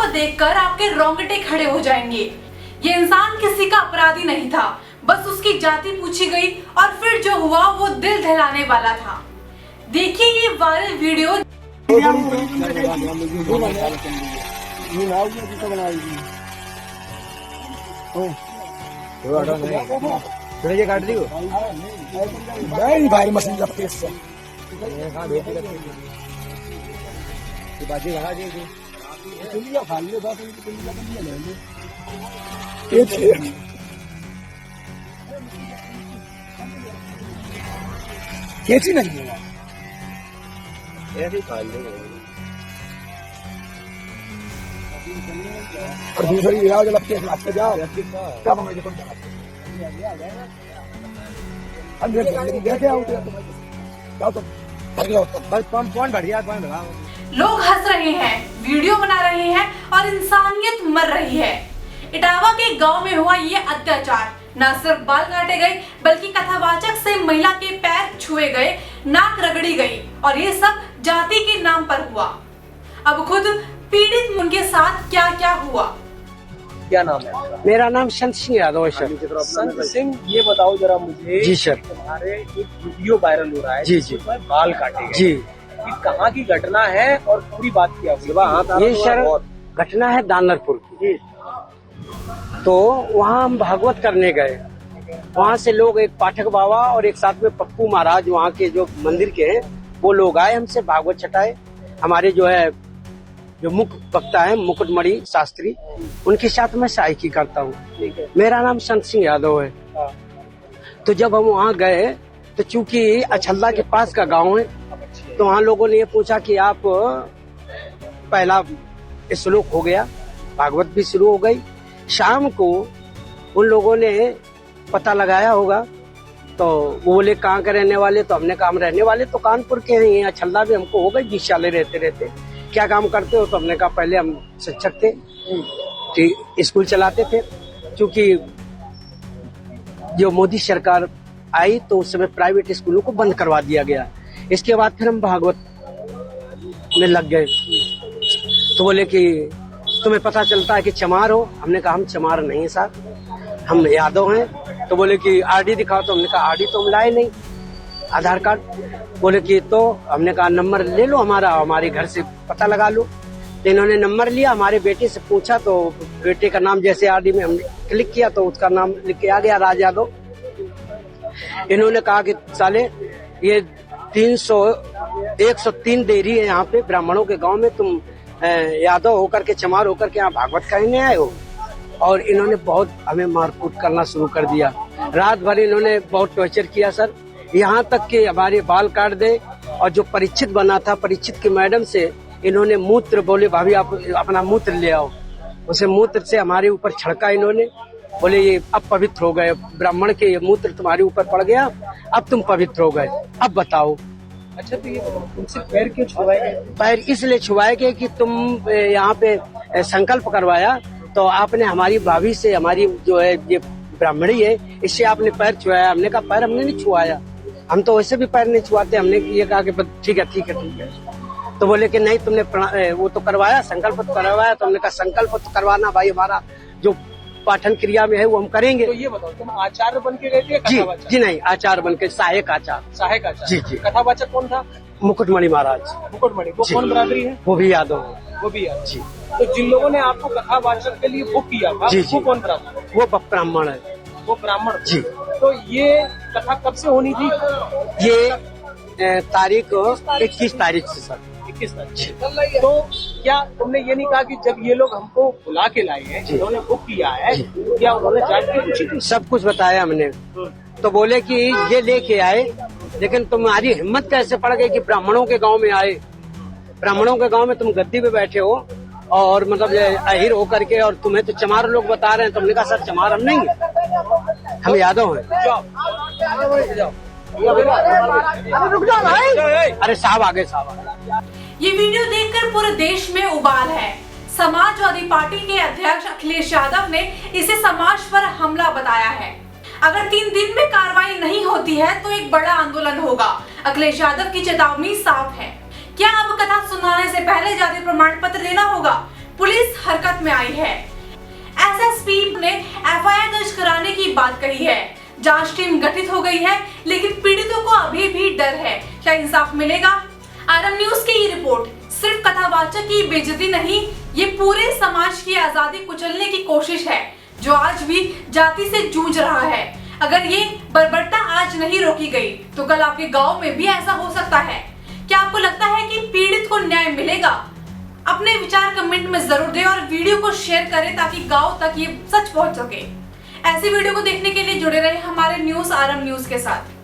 देखकर आपके रोंगटे खड़े हो जाएंगे। ये इंसान किसी का अपराधी नहीं था, बस उसकी जाति पूछी गई और फिर जो हुआ वो दिल दहलाने वाला था। देखिए ये वायरल वीडियो। काट दी भाई मशीन का फेस से बाजी लगा दी तुलिया खा लियो बात उनकी तुलिया का नहीं लेंगे कैसी नहीं है ऐसे खा ले और दूसरी इलाज लगते हैं आपके जाओ कब हमें देखो अंदर देखे आओ जाओ तो बस कौन बढ़िया कौन लगा। लोग हंस रहे हैं, वीडियो बना रहे हैं और इंसानियत मर रही है। इटावा के गांव में हुआ ये अत्याचार, न सिर्फ बाल काटे गए बल्कि कथावाचक से महिला के पैर छुए गए, नाक रगड़ी गई और ये सब जाति के नाम पर हुआ। अब खुद पीड़ित उनके साथ क्या क्या हुआ। क्या नाम है? मेरा नाम संत सिंह यादव है सर। संत सिंह, ये बताओ जरा मुझे। जी सर। तुम्हारे एक वीडियो वायरल हो रहा है जी जिसमें बाल काटे गए। जी। ये कहाँ की घटना है और पूरी बात क्या हुई? ये सर घटना है दानरपुर की। तो वहाँ हम भागवत करने गए। वहाँ से लोग, एक पाठक बाबा और एक साथ में पप्पू महाराज वहाँ के जो मंदिर के हैं, वो लोग आए हमसे भागवत छटाए। हमारे जो है जो मुख्य वक्ता है मुकुटमणि शास्त्री, उनके साथ मैं सहायकी करता हूँ। मेरा नाम संत सिंह यादव है। तो जब हम वहाँ गए तो चूंकि अछल्ला के पास का गांव है, तो वहाँ लोगों ने ये पूछा कि आप, पहला श्लोक हो गया, भागवत भी शुरू हो गई। शाम को उन लोगों ने पता लगाया होगा, तो वो बोले कहाँ के रहने वाले? तो हमने कहा हम रहने वाले तो कानपुर के हैं। अछल्ला भी हमको हो गई 20 साल रहते रहते। क्या काम करते हो? तो हमने कहा पहले हम शिक्षक थे, स्कूल चलाते थे। क्योंकि जो मोदी सरकार आई तो उस समय प्राइवेट स्कूलों को बंद करवा दिया गया। इसके बाद फिर हम भागवत में लग गए। तो बोले कि तुम्हें पता चलता है कि चमार हो? हमने कहा हम चमार नहीं साहब, हम यादव हैं। तो बोले कि आरडी दिखाओ। तो हमने कहा आरडी तो हम लाए नहीं, आधार कार्ड। बोले कि तो हमने कहा नंबर ले लो हमारा, हमारे घर से पता लगा लो। तो इन्होंने नंबर लिया, हमारे बेटे से पूछा तो बेटे का नाम जैसे आरडी में हमने क्लिक किया तो उसका नाम लिख के आ गया, राज यादव। इन्होंने कहा कि साले ये 103 देरी है यहाँ पे ब्राह्मणों के गांव में, तुम यादव होकर के, चमार होकर के यहाँ भागवत कहने आए हो। और इन्होंने बहुत हमें मारकूट करना शुरू कर दिया। रात भर इन्होंने बहुत टॉर्चर किया सर, यहाँ तक कि हमारे बाल काट दे। और जो परीक्षित बना था, परीक्षित की मैडम से इन्होंने मूत्र, बोले भाभी आप अपना मूत्र ले आओ। उसे मूत्र से हमारे ऊपर छिड़का इन्होंने। बोले ये अब पवित्र हो गए, ब्राह्मण के ये मूत्र तुम्हारे ऊपर पड़ गया, अब तुम पवित्र हो गए, अब बताओ। अच्छा, तो ये तुमसे पैर क्यों छुआए गए? पैर इसलिए छुआए गए कि तुम यहाँ पे संकल्प करवाया, तो आपने हमारी भाभी से, हमारी जो है ये ब्राह्मणी है, इससे आपने पैर छुआया। हमने कहा पैर हमने नहीं छुआया, हम तो वैसे भी पैर नहीं छुआते। हमने ये कहा कि ठीक है ठीक है ठीक है। तो बोले कि नहीं तुमने वो तो करवाया, संकल्प तो करवाया। तो हमने कहा संकल्प तो करवाना भाई, हमारा जो पाठन क्रिया में है वो हम करेंगे। तो ये बताओ, तुम आचार्य बन के गए थे? जी, जी नहीं, आचार्य बन के, सहायक आचार्य। सहायक आचार्य। जी जी। कथावाचक कौन था? मुकुटमणि महाराज। मुकुटमणि, वो कौन बरादरी है? वो भी यादव। वो भी यादव। जी। तो जिन लोगों ने आपको कथावाचक के लिए बुक किया था, जी, वो कौन बरादरी? वो ब्राह्मण है। वो ब्राह्मण। जी। तो ये कथा कब से होनी थी? ये तारीख 21 तारीख से सर। 21 तारीख। तो क्या तुमने ये नहीं कहा कि जब ये लोग हमको बुला के लाए हैं, इन्होंने बुक किया है, क्या उन्होंने जांच की पूछी थी? सब कुछ बताया हमने। तो बोले कि ये लेके आए, लेकिन तुम्हारी हिम्मत कैसे पड़ गई कि ब्राह्मणों के गांव में आए? ब्राह्मणों के गांव में तुम गद्दी पे बैठे हो और मतलब अहिर होकर के, और तुम्हें तो चमार लोग बता रहे हैं। तुमने कहा सर चमार हम नहीं हैं, हम यादव हैं। अरे साहब आगे, साहब आगे। ये वीडियो देखकर पूरे देश में उबाल है। समाजवादी पार्टी के अध्यक्ष अखिलेश यादव ने इसे समाज पर हमला बताया है। अगर 3 दिन में कार्रवाई नहीं होती है तो एक बड़ा आंदोलन होगा। अखिलेश यादव की चेतावनी साफ है। क्या अब कथा सुनाने से पहले जाति प्रमाण पत्र देना होगा? पुलिस हरकत में आई है। एसएसपी ने एफआईआर दर्ज कराने की बात कही है। जांच टीम गठित हो गई है, लेकिन पीड़ितों को अभी भी डर है। क्या इंसाफ मिलेगा? आरएम न्यूज की ये रिपोर्ट सिर्फ कथावाचक की बेइज्जती नहीं, ये पूरे समाज की आजादी कुचलने की कोशिश है, जो आज भी जाति से जूझ रहा है। अगर ये बर्बरता आज नहीं रोकी गई, तो कल आपके गांव में भी ऐसा हो सकता है। क्या आपको लगता है कि पीड़ित को न्याय मिलेगा? अपने विचार कमेंट में जरूर दें और वीडियो को शेयर करें ताकि गांव तक ये सच पहुंच सके। ऐसी वीडियो को देखने के लिए जुड़े रहे हमारे न्यूज आरएम न्यूज के साथ।